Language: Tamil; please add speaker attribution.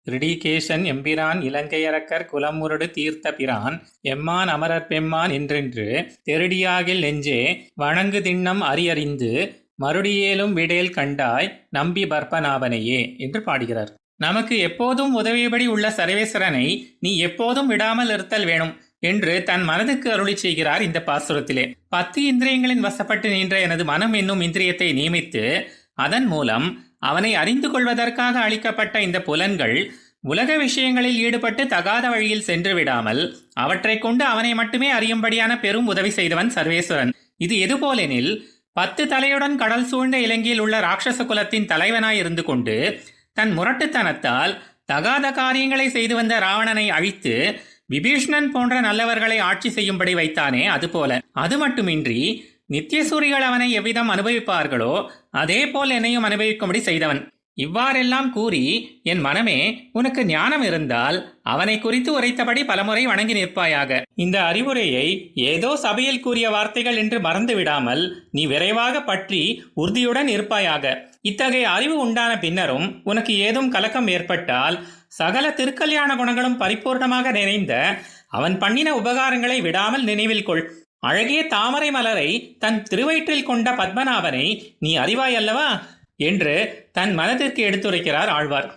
Speaker 1: திருடீகேசன் எம்பிரான் இலங்கையரக்கர் குலமுருடு தீர்த்த பிரான் எம்மான் அமரர் பெம்மான் என்றென்று தெருடியாகில் நெஞ்சே வணங்கு திண்ணம் அறியறிந்து மறுடியேலும் விடேல் கண்டாய் நம்பி பற்பநாபனையே என்று பாடுகிறார். நமக்கு எப்போதும் உதவியபடி உள்ள சர்வேஸ்வரனை நீ எப்போதும் விடாமல் இருத்தல் வேணும் என்று தன் மனதுக்கு அருளி செய்கிறார் இந்த பாசுரத்திலே. 10 இந்திரியங்களின் வசப்பட்டு நின்ற எனது மனம் என்னும் இந்திரியத்தை நியமித்து அதன் மூலம் அவனை அறிந்து கொள்வதற்காக அளிக்கப்பட்ட இந்த புலன்கள் உலக விஷயங்களில் ஈடுபட்டு தகாத வழியில் சென்று விடாமல் அவற்றை கொண்டு அவனை மட்டுமே அறியும்படியான பெரும் உதவி செய்தவன் சர்வேஸ்வரன். இது எதுபோலெனில் 10 தலையுடன் கடல் சூழ்ந்த இலங்கையில் உள்ள ராட்சச குலத்தின் தலைவனாய் இருந்து கொண்டு தன் முரட்டுத்தனத்தால் தகாத காரியங்களை செய்து வந்த ராவணனை அழித்து விபீஷ்ணன் போன்ற நல்லவர்களை ஆட்சி செய்யும்படி வைத்தானே அதுபோல. அது மட்டுமின்றி நித்தியசூரிகள் அவனை எவ்விதம் அனுபவிப்பார்களோ அதே போல் என்னையும் அனுபவிக்கும்படி செய்தவன். இவ்வாறெல்லாம் கூறி என் மனமே உனக்கு ஞானம் இருந்தால் அவனை குறித்து உரைத்தபடி பலமுறை வணங்கி நிற்பாயாக. இந்த அறிவுரையை ஏதோ சபையில் கூறிய வார்த்தைகள் என்று மறந்து விடாமல் நீ விரைவாக பற்றி உறுதியுடன் இருப்பாயாக. இத்தகைய அறிவு உண்டான பின்னரும் உனக்கு ஏதும் கலக்கம் ஏற்பட்டால் சகல திருக்கல்யாண குணங்களும் பரிபூர்ணமாக நிறைந்த அவன் பண்ணின உபகாரங்களை விடாமல் நினைவில் கொள். அழகிய தாமரை மலரை தன் திருவயிற்றில் கொண்ட பத்மநாபனை நீ அறிவாய் அல்லவா என்று தன் மனதிற்கு எடுத்துரைக்கிறார் ஆழ்வார்.